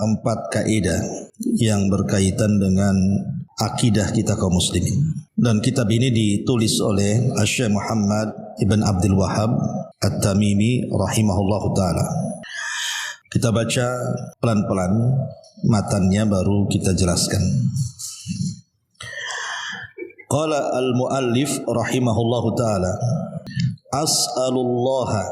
Empat kaidah yang berkaitan dengan akidah kita kaum muslimin. Dan kitab ini ditulis oleh Syekh Muhammad Ibn Abdul Wahhab At-Tamimi rahimahullahu ta'ala. Kita baca pelan-pelan matannya baru kita jelaskan. Qala al-muallif rahimahullahu ta'ala, as'alullaha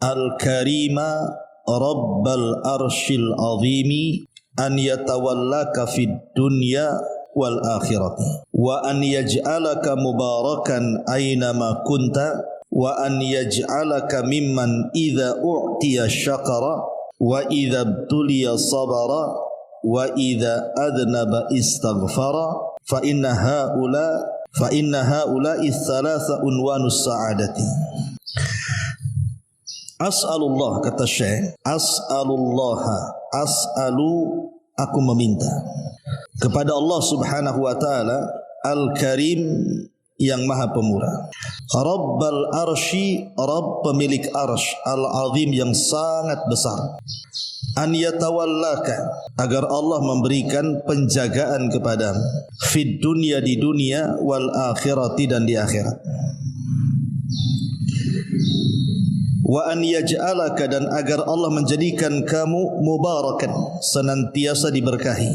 al-karima Rabbal arshil azimi an yatawallaka fid dunya wal akhirati wa an yaj'alaka mubarakan aynama kunta wa an yaj'alaka mimman idza u'tiya syakara wa idza btuliya sabara wa idza adnaba istaghfara fa inna haula'i thalatha unwanus sa'adati. As'alullah, kata Syekh, as'alu, aku meminta kepada Allah subhanahu wa ta'ala, al-karim, yang maha pemurah, Rabbal arsy, Rabb pemilik arsy, al-azim, yang sangat besar, an yatawallaka, agar Allah memberikan penjagaan kepadamu, fid dunya, di dunia, wal akhirati, dan di akhirat, wa an yaj'alaka, dan agar Allah menjadikan kamu mubarakan, senantiasa diberkahi,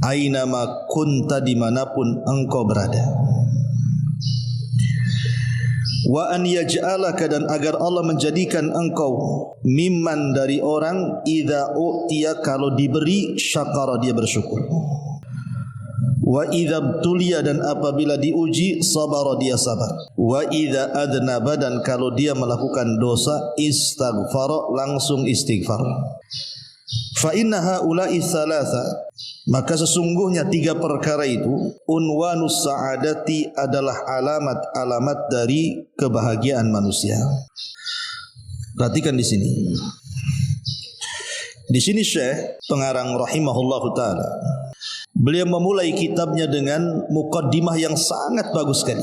ainama kunta, dimanapun engkau berada, wa an yaj'alaka, dan agar Allah menjadikan engkau mimman, dari orang, idza u'tiya, kalau diberi, syakara, dia bersyukur, wa idza btuliya, dan apabila diuji, sabara, dia sabar, wa idza adnaba, dan kalau dia melakukan dosa, istaghfara, langsung istighfar. Fa inna haula'i thalatha, maka sesungguhnya tiga perkara itu, unwanus sa'adati, adalah alamat-alamat dari kebahagiaan manusia. Perhatikan di sini. Di sini Syekh pengarang rahimahullahu taala, beliau memulai kitabnya dengan muqaddimah yang sangat bagus sekali,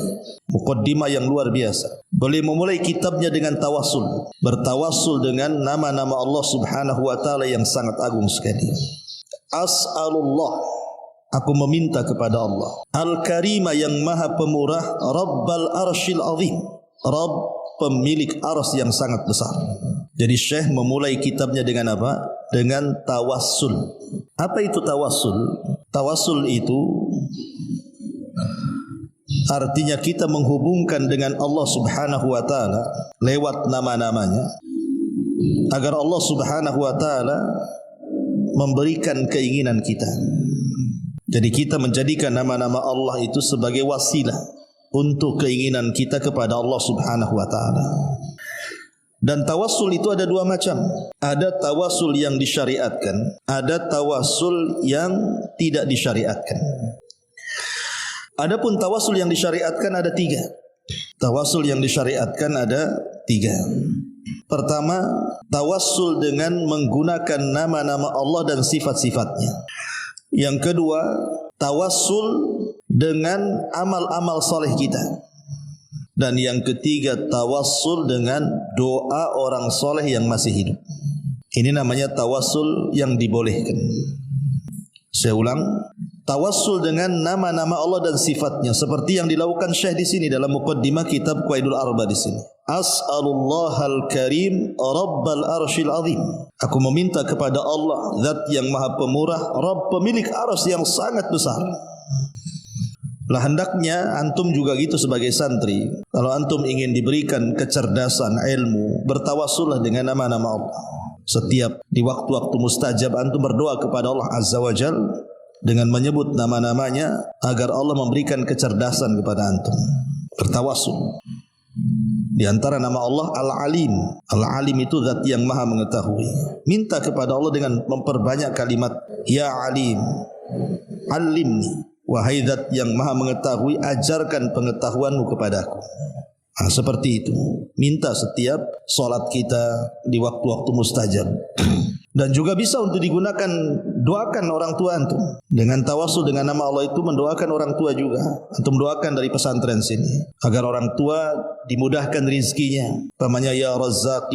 muqaddimah yang luar biasa. Beliau memulai kitabnya dengan tawassul, bertawassul dengan nama-nama Allah subhanahu wa ta'ala yang sangat agung sekali. As'alullah, aku meminta kepada Allah, al-karima, yang maha pemurah, Rabbal arshil azim, Rabb pemilik arsy yang sangat besar. Jadi Syekh memulai kitabnya dengan apa? Dengan tawassul. Apa itu tawassul? Tawassul itu artinya kita menghubungkan dengan Allah subhanahu wa ta'ala lewat nama-namanya, agar Allah subhanahu wa ta'ala memberikan keinginan kita. Jadi kita menjadikan nama-nama Allah itu sebagai wasilah untuk keinginan kita kepada Allah subhanahu wa ta'ala. Dan tawassul itu ada dua macam. Ada tawassul yang disyariatkan, ada tawassul yang tidak disyariatkan. Adapun tawassul yang disyariatkan ada tiga. Tawassul yang disyariatkan ada tiga. Pertama, tawassul dengan menggunakan nama-nama Allah dan sifat-sifatnya. Yang kedua, tawassul dengan amal-amal saleh kita. Dan yang ketiga, tawassul dengan doa orang soleh yang masih hidup. Ini namanya tawassul yang dibolehkan. Saya ulang, tawassul dengan nama-nama Allah dan sifatnya, seperti yang dilakukan Syekh di sini dalam muqaddimah kitab Qawaidul Arba di sini. As'alullahal karim Rabbal arshil azim. Aku meminta kepada Allah, Zat yang maha pemurah, Rabb pemilik arsy yang sangat besar. Lah hendaknya antum juga gitu sebagai santri. Kalau antum ingin diberikan kecerdasan, ilmu, bertawassullah dengan nama-nama Allah. Setiap di waktu-waktu mustajab antum berdoa kepada Allah Azza wa Jal dengan menyebut nama-namanya, agar Allah memberikan kecerdasan kepada antum. Bertawassul. Di antara nama Allah Al-Alim. Al-Alim itu zat yang maha mengetahui. Minta kepada Allah dengan memperbanyak kalimat Ya Alim, Alimni. Wahai zat yang maha mengetahui, ajarkan pengetahuanmu kepadaku. Nah, seperti itu. Minta setiap solat kita di waktu-waktu mustajab. Dan juga bisa untuk digunakan doakan orang tua antum. Dengan tawassul dengan nama Allah itu mendoakan orang tua juga. Antum doakan dari pesantren sini agar orang tua dimudahkan rizkinya. Umpamanya ya Razzaq,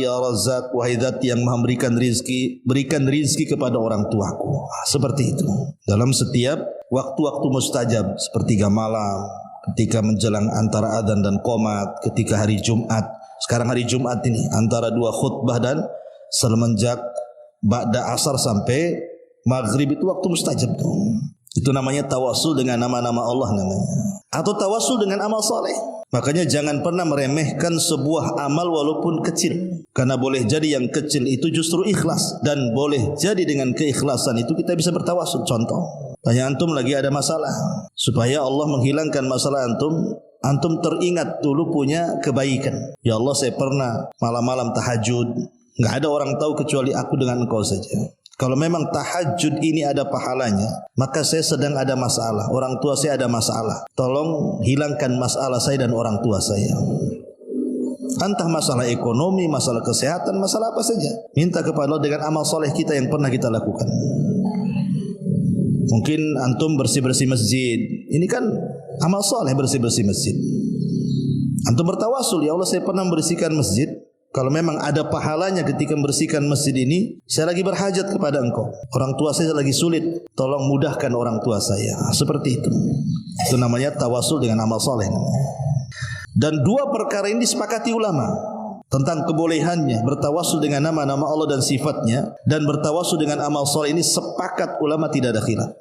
wahai Zat yang Maha memberikan rizki, berikan rizki kepada orang tuaku. Seperti itu. Dalam setiap waktu-waktu mustajab, sepertiga malam, ketika menjelang antara adzan dan qomat, ketika hari Jumat. Sekarang hari Jumat ini antara dua khutbah dan semenjak ba'da asar sampai maghrib itu waktu mustajab tuh. Itu namanya tawassul dengan nama-nama Allah namanya. Atau tawassul dengan amal soleh. Makanya jangan pernah meremehkan sebuah amal walaupun kecil. Karena boleh jadi yang kecil itu justru ikhlas. Dan boleh jadi dengan keikhlasan itu kita bisa bertawassul. Contoh, banyak antum lagi ada masalah. Supaya Allah menghilangkan masalah antum, antum teringat dulu punya kebaikan. Ya Allah, saya pernah malam-malam tahajud. Enggak ada orang tahu kecuali aku dengan engkau saja. Kalau memang tahajud ini ada pahalanya, maka saya sedang ada masalah. Orang tua saya ada masalah. Tolong hilangkan masalah saya dan orang tua saya. Entah masalah ekonomi, masalah kesehatan, masalah apa saja. Minta kepada Allah dengan amal soleh kita yang pernah kita lakukan. Mungkin antum bersih-bersih masjid. Ini kan amal soleh, bersih-bersih masjid. Antum bertawassul, ya Allah saya pernah membersihkan masjid. Kalau memang ada pahalanya ketika membersihkan masjid ini, saya lagi berhajat kepada engkau. Orang tua saya lagi sulit, tolong mudahkan orang tua saya. Seperti itu. Itu namanya tawassul dengan amal soleh. Dan dua perkara ini disepakati ulama tentang kebolehannya bertawassul dengan nama-nama Allah dan sifatnya, dan bertawassul dengan amal soleh ini sepakat ulama, tidak ada khilaf.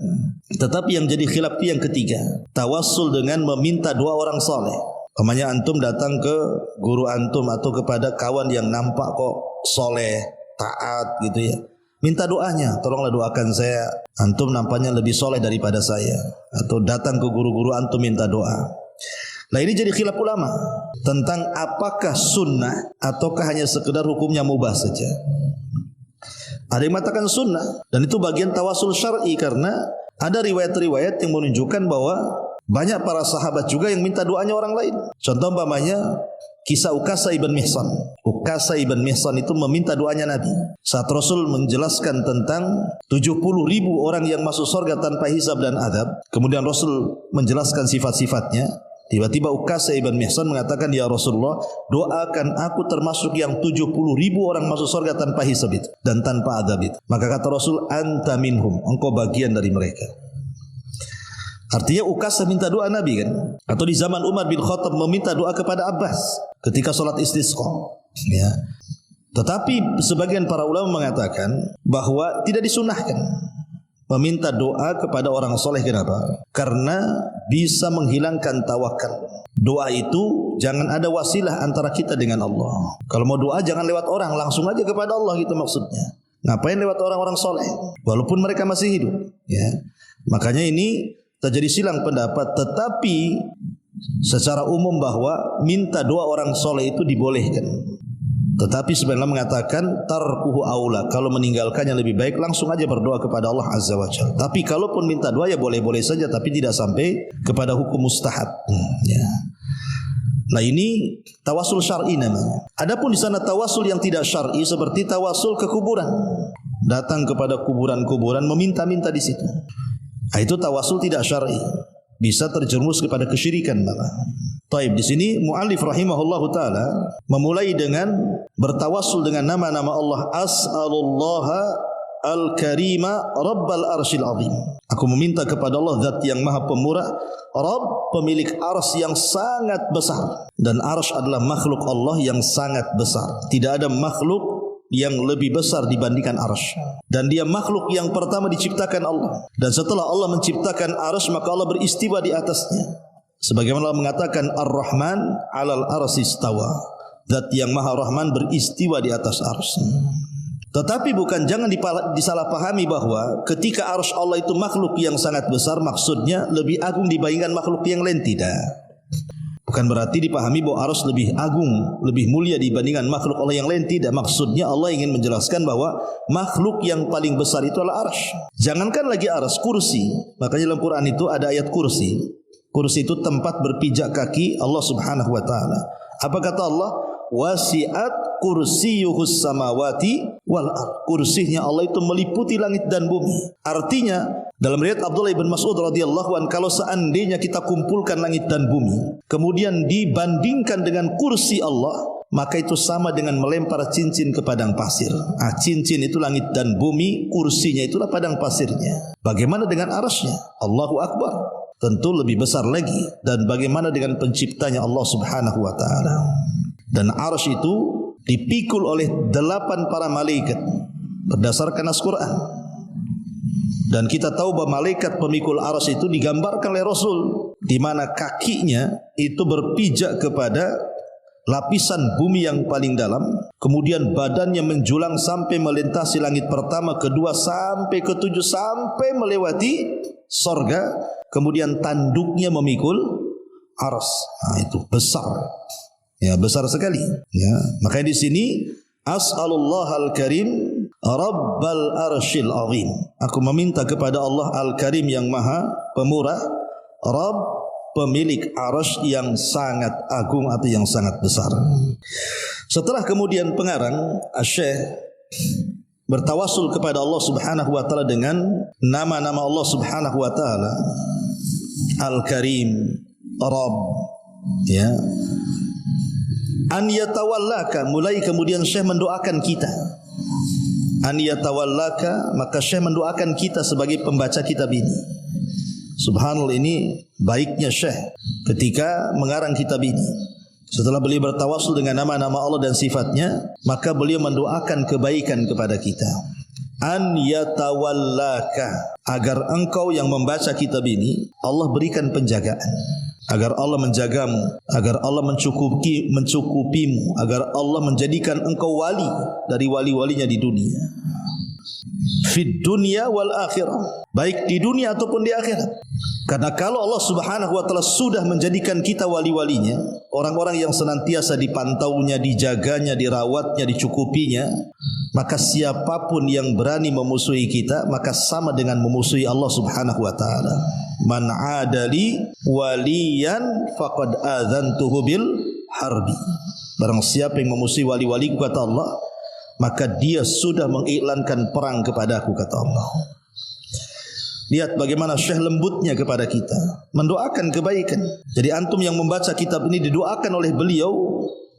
Tetapi yang jadi khilaf itu yang ketiga, tawassul dengan meminta doa orang soleh. Umpamanya antum datang ke guru antum atau kepada kawan yang nampak kok soleh, taat gitu ya. Minta doanya, tolonglah doakan saya. Antum nampaknya lebih soleh daripada saya. Atau datang ke guru-guru antum minta doa. Nah ini jadi khilaf ulama tentang apakah sunnah ataukah hanya sekedar hukumnya mubah saja. Ada yang mengatakan sunnah, dan itu bagian tawassul syar'i karena ada riwayat-riwayat yang menunjukkan bahwa banyak para sahabat juga yang minta doanya orang lain. Contoh umpamanya kisah Ukasha ibn Mihsan. Ukasha ibn Mihsan itu meminta doanya Nabi. Saat Rasul menjelaskan tentang 70.000 orang yang masuk surga tanpa hisab dan adab, kemudian Rasul menjelaskan sifat-sifatnya. Tiba-tiba Ukasha ibn Mihsan mengatakan, ya Rasulullah, doakan aku termasuk yang 70.000 orang masuk surga tanpa hisab itu dan tanpa adab itu. Maka kata Rasul, anta minhum, engkau bagian dari mereka. Artinya Ukasha minta doa Nabi kan. Atau di zaman Umar bin Khattab meminta doa kepada Abbas ketika sholat istisqa ya. Tetapi sebagian para ulama mengatakan bahwa tidak disunahkan meminta doa kepada orang soleh. Kenapa? Karena bisa menghilangkan tawakal. Doa itu jangan ada wasilah antara kita dengan Allah. Kalau mau doa jangan lewat orang, langsung aja kepada Allah gitu maksudnya. Ngapain lewat orang-orang soleh walaupun mereka masih hidup ya. Makanya ini terjadi silang pendapat, tetapi secara umum bahwa minta doa orang soleh itu dibolehkan. Tetapi sebenarnya mengatakan tarkuhu aula, kalau meninggalkannya lebih baik, langsung aja berdoa kepada Allah Azza wa Jalla. Tapi kalaupun minta doa ya boleh-boleh saja, tapi tidak sampai kepada hukum mustahab. Ya. Nah ini tawassul syar'i namanya. Adapun di sana tawassul yang tidak syar'i seperti tawassul ke kuburan, datang kepada kuburan-kuburan meminta-minta di situ. Nah, itu tawassul tidak syar'i, bisa terjerumus kepada kesyirikan malah. Taib, di sini muallif rahimahullahu taala memulai dengan bertawassul dengan nama-nama Allah. As'alullaha al-karima rabbal arsyil azim. Aku meminta kepada Allah zat yang maha pemurah, Rabb pemilik arsy yang sangat besar. Dan arsy adalah makhluk Allah yang sangat besar. Tidak ada makhluk yang lebih besar dibandingkan arsy. Dan dia makhluk yang pertama diciptakan Allah. Dan setelah Allah menciptakan arsy, maka Allah beristiwa di atasnya. Sebagaimana Allah mengatakan Ar-Rahman 'alal arsy istawa. Zat yang Maha Rahman beristiwa di atas arsy. Tetapi bukan, jangan disalahpahami bahwa ketika arsy Allah itu makhluk yang sangat besar, maksudnya lebih agung dibandingkan makhluk yang lain, tidak. Bukan berarti dipahami bahwa arsy lebih agung, lebih mulia dibandingkan makhluk Allah yang lain, tidak. Maksudnya Allah ingin menjelaskan bahwa makhluk yang paling besar itu adalah arsy. Jangankan lagi arsy, kursi. Makanya dalam Quran itu ada ayat kursi. Kursi itu tempat berpijak kaki Allah Subhanahu wa taala. Apa kata Allah? Wasi'at kursiyuhus samawati wal ard. Kursinya Allah itu meliputi langit dan bumi. Artinya dalam riwayat Abdullah bin Mas'ud radhiyallahu an, kalau seandainya kita kumpulkan langit dan bumi kemudian dibandingkan dengan kursi Allah, maka itu sama dengan melempar cincin ke padang pasir. Cincin itu langit dan bumi, kursinya itulah padang pasirnya. Bagaimana dengan arasnya? Allahu Akbar, tentu lebih besar lagi. Dan bagaimana dengan penciptanya Allah subhanahu wa ta'ala? Dan aras itu dipikul oleh 8 para malaikat berdasarkan As-Quran. Dan kita tahu bahwa malaikat pemikul aras itu digambarkan oleh Rasul, di mana kakinya itu berpijak kepada lapisan bumi yang paling dalam, kemudian badannya menjulang sampai melintasi langit pertama, kedua sampai ketujuh, sampai melewati sorga, kemudian tanduknya memikul aras. Itu besar, ya, besar sekali. Ya, makanya di sini as'alullahal karim rabbal arsyil azim. Aku meminta kepada Allah al-karim yang maha pemurah, Rabb pemilik arasy yang sangat agung atau yang sangat besar. Setelah kemudian pengarang Asy-Syaikh bertawasul kepada Allah Subhanahu wa taala dengan nama-nama Allah Subhanahu wa taala, Al-Karim, Rabb, ya. An yatawallaka, mulai kemudian Syekh mendoakan kita. An yatawallaka, maka Syekh mendoakan kita sebagai pembaca kitab ini. Subhanallah, ini baiknya Syekh ketika mengarang kitab ini. Setelah beliau bertawasul dengan nama-nama Allah dan sifatnya, maka beliau mendoakan kebaikan kepada kita. An yatawallaka, agar engkau yang membaca kitab ini Allah berikan penjagaan, agar Allah menjagamu, agar Allah mencukupimu, agar Allah menjadikan engkau wali dari wali-walinya di dunia. Fid dunya wal akhirah, baik di dunia ataupun di akhirat. Karena kalau Allah Subhanahu wa taala sudah menjadikan kita wali-walinya, orang-orang yang senantiasa dipantaunya, dijaganya, dirawatnya, dicukupinya, maka siapapun yang berani memusuhi kita, maka sama dengan memusuhi Allah Subhanahu wa taala. Man adali waliyan faqad adzantuhu bil harbi. Barang siapa yang memusuhi wali-waliku, kata Allah, maka dia sudah mengiklankan perang kepadaku, kata Allah. Lihat bagaimana Syekh lembutnya kepada kita, mendoakan kebaikan. Jadi antum yang membaca kitab ini didoakan oleh beliau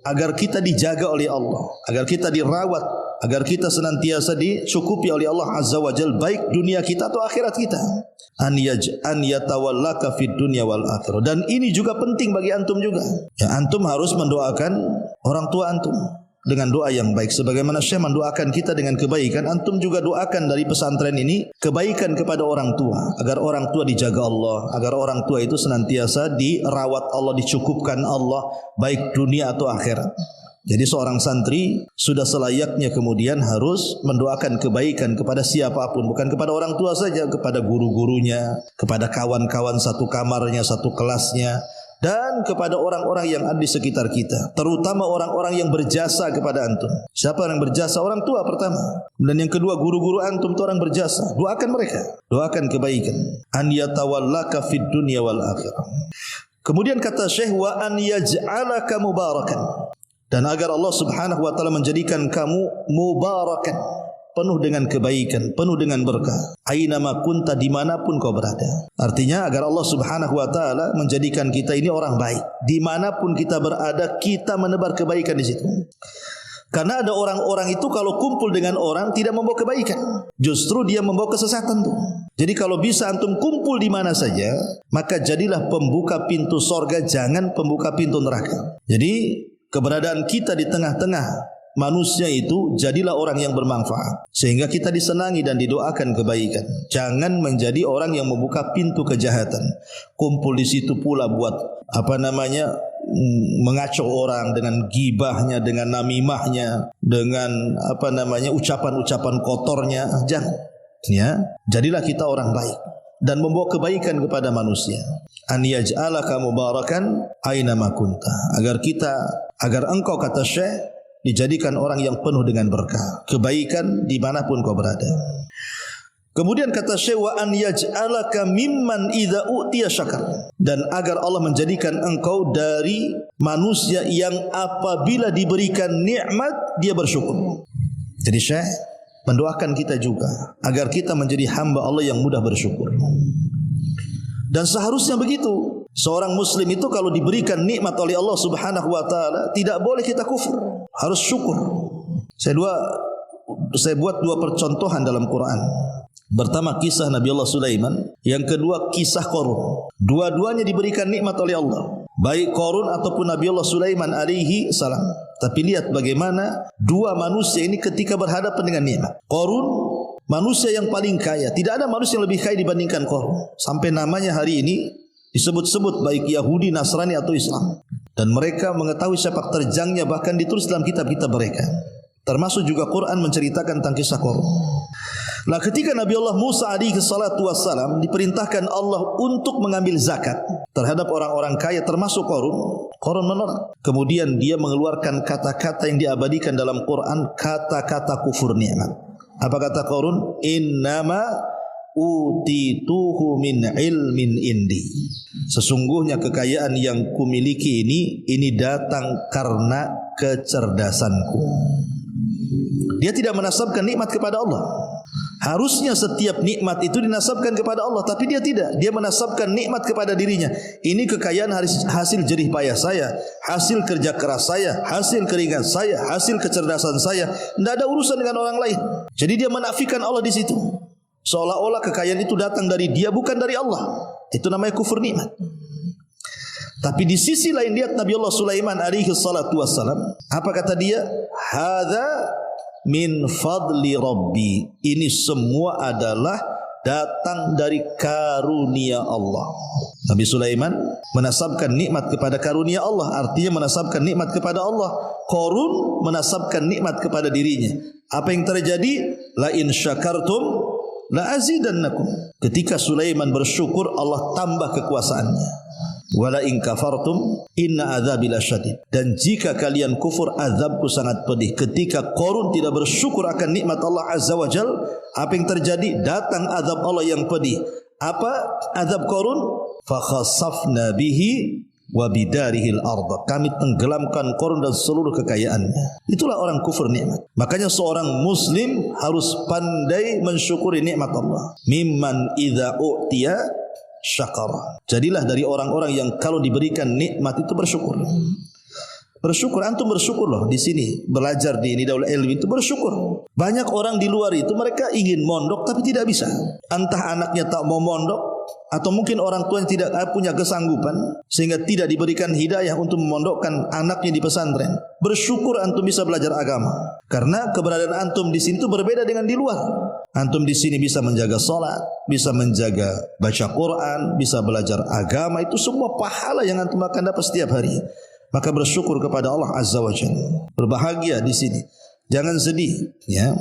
agar kita dijaga oleh Allah, agar kita dirawat, agar kita senantiasa dicukupi oleh Allah Azza wa Jalla, baik dunia kita atau akhirat kita. An yatawallaka fid dunya wal akhirah. Dan ini juga penting bagi antum juga. Ya, antum harus mendoakan orang tua antum dengan doa yang baik. Sebagaimana Syekh mendoakan kita dengan kebaikan, antum juga doakan dari pesantren ini kebaikan kepada orang tua, agar orang tua dijaga Allah, agar orang tua itu senantiasa dirawat Allah, dicukupkan Allah, baik dunia atau akhirat. Jadi seorang santri sudah selayaknya kemudian harus mendoakan kebaikan kepada siapapun, bukan kepada orang tua saja, kepada guru-gurunya, kepada kawan-kawan satu kamarnya, satu kelasnya, dan kepada orang-orang yang ada di sekitar kita, terutama orang-orang yang berjasa kepada antum. Siapa yang berjasa? Orang tua pertama. Dan yang kedua, guru-guru antum itu orang berjasa. Doakan mereka, doakan kebaikan. An yatawallaka fid dunya wal akhirah. Kemudian kata Syekh, wa an yaj'alaka mubarakan, dan agar Allah Subhanahu wa taala menjadikan kamu mubarakan, penuh dengan kebaikan, penuh dengan berkah. Aina ma kunta, dimanapun kau berada. Artinya agar Allah Subhanahu wa taala menjadikan kita ini orang baik. Dimanapun kita berada, kita menebar kebaikan di situ. Karena ada orang-orang itu kalau kumpul dengan orang tidak membawa kebaikan, justru dia membawa kesesatan tuh. Jadi kalau bisa antum kumpul di mana saja, maka jadilah pembuka pintu sorga, jangan pembuka pintu neraka. Jadi keberadaan kita di tengah-tengah manusia itu, jadilah orang yang bermanfaat sehingga kita disenangi dan didoakan kebaikan. Jangan menjadi orang yang membuka pintu kejahatan. Kumpul di situ pula buat mengacau orang dengan gibahnya, dengan namimahnya, dengan ucapan-ucapan kotornya. Jangan. Ya, jadilah kita orang baik dan membawa kebaikan kepada manusia. An yaj'alaka mubarakan aina ma kunta, agar engkau, kata Syekh, dijadikan orang yang penuh dengan berkah, kebaikan dimanapun kau berada. Kemudian kata Syekh, wa an yaj'alaka mimman idza utiya syakar, dan agar Allah menjadikan engkau dari manusia yang apabila diberikan nikmat dia bersyukur. Jadi Syekh mendoakan kita juga agar kita menjadi hamba Allah yang mudah bersyukur. Dan seharusnya begitu. Seorang muslim itu kalau diberikan nikmat oleh Allah Subhanahu wa taala tidak boleh kita kufur, harus syukur. Saya buat dua percontohan dalam Quran. Pertama kisah Nabi Allah Sulaiman, yang kedua kisah Qarun. Dua-duanya diberikan nikmat oleh Allah, baik Qarun ataupun Nabi Allah Sulaiman alaihi salam. Tapi lihat bagaimana dua manusia ini ketika berhadapan dengan nikmat. Qarun manusia yang paling kaya, tidak ada manusia yang lebih kaya dibandingkan Qarun. Sampai namanya hari ini disebut-sebut baik Yahudi, Nasrani atau Islam. Dan mereka mengetahui sepak terjangnya, bahkan ditulis dalam kitab-kitab mereka. Termasuk juga Quran menceritakan tentang kisah Qarun. Nah, ketika Nabi Allah Musa alaihi salatu wassalam diperintahkan Allah untuk mengambil zakat terhadap orang-orang kaya termasuk Qarun, Qarun menolak. Kemudian dia mengeluarkan kata-kata yang diabadikan dalam Quran, kata-kata kufur nikmat. Apa kata Qarun? Innama utituhu min ilmin indi. Sesungguhnya kekayaan yang kumiliki ini datang karena kecerdasanku. Dia tidak menasabkan nikmat kepada Allah. Harusnya setiap nikmat itu dinasabkan kepada Allah, tapi dia tidak. Dia menasabkan nikmat kepada dirinya. Ini kekayaan hasil jerih payah saya, hasil kerja keras saya, hasil keringat saya, hasil kecerdasan saya. Tidak ada urusan dengan orang lain. Jadi dia menafikan Allah di situ. Seolah-olah kekayaan itu datang dari dia, bukan dari Allah. Itu namanya kufur nikmat. Tapi di sisi lain lihat Nabi Allah Sulaiman alaihi salatu wassalam. Apa kata dia? Hadza min fadli Rabbi. Ini semua adalah datang dari karunia Allah. Nabi Sulaiman menasabkan nikmat kepada karunia Allah, artinya menasabkan nikmat kepada Allah. Qarun menasabkan nikmat kepada dirinya. Apa yang terjadi? La in syakartum la azidannakum. Ketika Sulaiman bersyukur, Allah tambah kekuasaannya. Wala in kafartum inna adzabi lasyadid. Dan jika kalian kufur, azabku sangat pedih. Ketika Qarun tidak bersyukur akan nikmat Allah Azza wa Jal, apa yang terjadi? Datang azab Allah yang pedih. Apa azab Qarun? Fa khasafna bihi wa bidarihil arda. Kami tenggelamkan Qarun dan seluruh kekayaannya. Itulah orang kufur nikmat. Makanya seorang muslim harus pandai mensyukuri nikmat Allah. Mimman idza u'tiya syakara. Jadilah dari orang-orang yang kalau diberikan nikmat itu bersyukur. Bersyukur, antum bersyukur loh di sini belajar di ini Daul Ilmi itu bersyukur. Banyak orang di luar itu mereka ingin mondok tapi tidak bisa. Entah anaknya tak mau mondok atau mungkin orang tua yang tidak punya kesanggupan sehingga tidak diberikan hidayah untuk memondokkan anaknya di pesantren. Bersyukur antum bisa belajar agama karena keberadaan antum di sini itu berbeda dengan di luar. Antum di sini bisa menjaga salat, bisa menjaga baca Quran, bisa belajar agama, itu semua pahala yang antum akan dapat setiap hari. Maka bersyukur kepada Allah Azza wa Jalla. Berbahagia di sini. Jangan sedih, ya.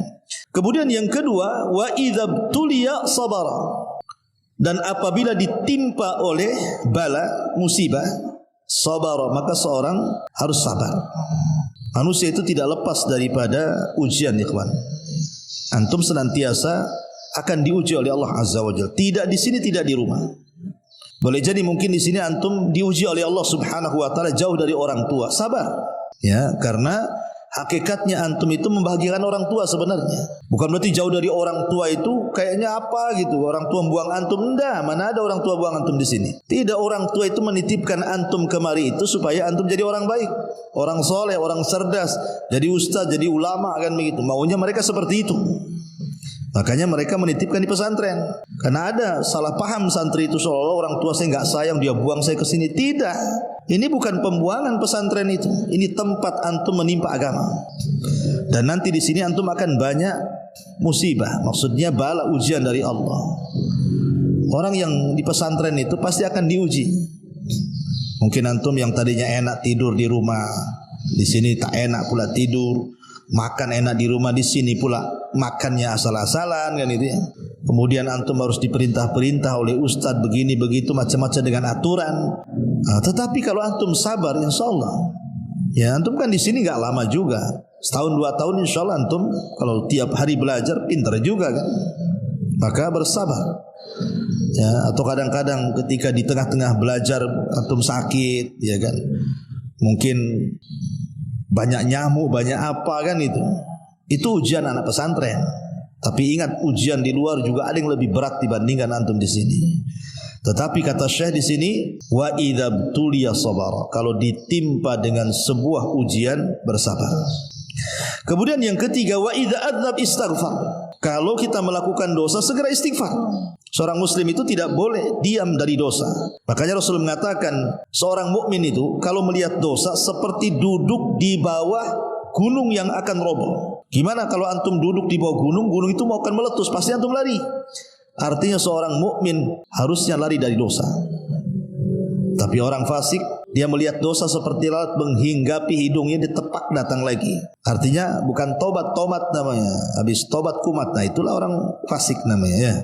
Kemudian yang kedua, wa idzabtuliya sabara. Dan apabila ditimpa oleh bala, musibah, sabara, maka seorang harus sabar. Manusia itu tidak lepas daripada ujian, ikhwan. Antum senantiasa akan diuji oleh Allah Azza wa Jalla. Tidak di sini, tidak di rumah. Boleh jadi mungkin di sini antum diuji oleh Allah Subhanahu wa taala jauh dari orang tua. Sabar. Ya, karena hakikatnya antum itu membahagiakan orang tua sebenarnya. Bukan berarti jauh dari orang tua itu kayaknya apa gitu. Orang tua buang antum. Enggak, mana ada orang tua buang antum di sini. Tidak, orang tua itu menitipkan antum kemari itu supaya antum jadi orang baik, orang soleh, orang cerdas, jadi ustaz, jadi ulama, kan begitu. Maunya mereka seperti itu. Makanya mereka menitipkan di pesantren. Karena ada salah paham santri itu seolah-olah orang tua saya enggak sayang, dia buang saya ke sini. Tidak. Ini bukan pembuangan pesantren itu. Ini tempat antum menimpa agama. Dan nanti di sini antum akan banyak musibah. Maksudnya bala, ujian dari Allah. Orang yang di pesantren itu pasti akan diuji. Mungkin antum yang tadinya enak tidur di rumah, di sini tak enak pula tidur. Makan enak di rumah, di sini pula makannya asal-asalan, kan itu ya. Kemudian antum harus diperintah-perintah oleh ustadz begini begitu macam-macam dengan aturan. Nah, tetapi kalau antum sabar, insya Allah, ya antum kan di sini nggak lama juga, setahun 2 tahun, insya Allah antum kalau tiap hari belajar pintar juga kan. maka bersabar. Ya, atau kadang-kadang ketika di tengah-tengah belajar antum sakit, ya kan, mungkin banyak nyamuk, banyak apa kan, itu ujian anak pesantren. Tapi ingat, ujian di luar juga ada yang lebih berat dibandingkan antum di sini. Tetapi kata Syekh di sini, wa idza tuliya sabara, kalau ditimpa dengan sebuah ujian bersabar. Kemudian yang ketiga, wa idza adzab istighfar, kalau kita melakukan dosa segera istighfar. Seorang muslim itu tidak boleh diam dari dosa. Makanya Rasul mengatakan seorang mukmin itu kalau melihat dosa seperti duduk di bawah gunung yang akan roboh. Gimana kalau antum duduk di bawah gunung, gunung itu mau akan meletus, pasti antum lari. Artinya seorang mukmin harusnya lari dari dosa. Tapi orang fasik, dia melihat dosa seperti lalat menghinggapi hidungnya, ditepak datang lagi. Artinya bukan tobat, tomat namanya. Habis tobat kumat. Nah, itulah orang fasik namanya, ya.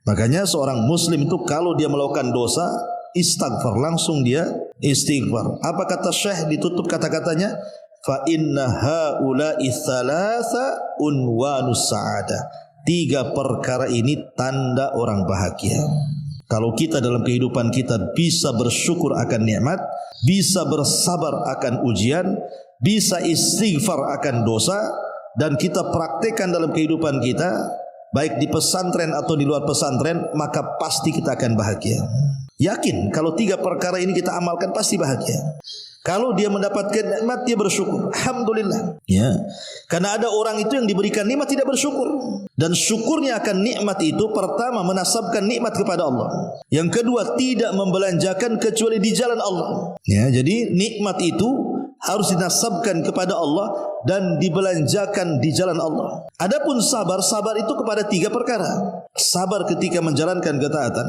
Makanya seorang muslim itu kalau dia melakukan dosa, istighfar, langsung dia istighfar. Apa kata Syekh ditutup kata-katanya? Fa inna haula'i thalatha unwanus sa'adah. 3 perkara ini tanda orang bahagia. Kalau kita dalam kehidupan kita bisa bersyukur akan nikmat, bisa bersabar akan ujian, bisa istighfar akan dosa, dan kita praktekkan dalam kehidupan kita, baik di pesantren atau di luar pesantren, maka pasti kita akan bahagia. Yakin kalau 3 perkara ini kita amalkan pasti bahagia. Kalau dia mendapatkan nikmat, dia bersyukur, alhamdulillah, ya. Karena ada orang itu yang diberikan nikmat tidak bersyukur. Dan syukurnya akan nikmat itu, pertama menasabkan nikmat kepada Allah, yang kedua tidak membelanjakan kecuali di jalan Allah, ya. Jadi nikmat itu harus dinasabkan kepada Allah dan dibelanjakan di jalan Allah. Adapun sabar, sabar itu kepada 3 perkara. Sabar ketika menjalankan ketaatan,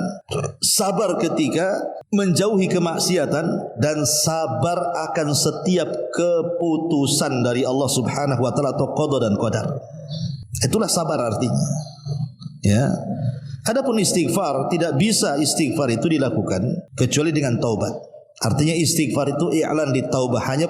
sabar ketika menjauhi kemaksiatan, dan sabar akan setiap keputusan dari Allah Subhanahu wa taala atau qada dan qadar. Itulah sabar artinya. Ya. Adapun istighfar, tidak bisa istighfar itu dilakukan kecuali dengan taubat. Artinya istighfar itu i'lan di taubah, hanya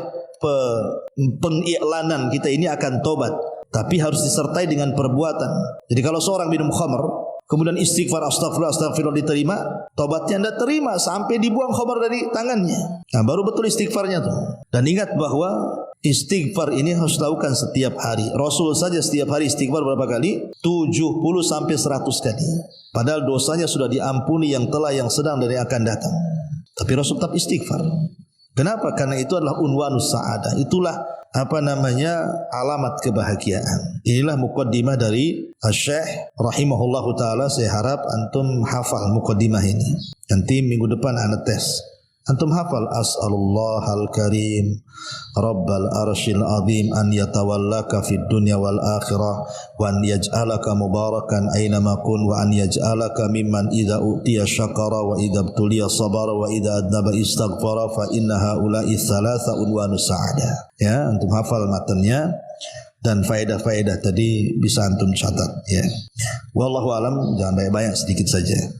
pengiklanan kita ini akan taubat, tapi harus disertai dengan perbuatan. Jadi kalau seorang minum khamr, kemudian istighfar astagfirullah astagfirullah diterima, taubatnya tidak terima sampai dibuang khamr dari tangannya. Nah, baru betul istighfarnya tuh. Dan ingat bahwa istighfar ini harus dilakukan setiap hari. Rasul saja setiap hari istighfar berapa kali? 70 sampai 100 kali. Padahal dosanya sudah diampuni yang telah, yang sedang, dan yang akan datang. Tapi Rasul tetap istighfar. Kenapa? Karena itu adalah unwanus sa'adah. Itulah alamat kebahagiaan. Inilah muqaddimah dari Syekh rahimahullahu taala. Saya harap antum hafal muqaddimah ini. Nanti minggu depan ana tes. Antum hafal, as'alullahal karim rabbal arsyil azim an yatawallaka fid dunya wal akhirah wa an yaj'alaka mubarakan aynama kun wa an yaj'alaka mimman idza utiya syakara wa idza tuliya sabara wa idza adnaba istaghfara fa inna haula'i thalatha unwanus sa'adah. Ya, antum hafal matanya dan faedah-faedah tadi bisa antum catat, ya. Wallahu alam, jangan banyak-banyak, sedikit saja.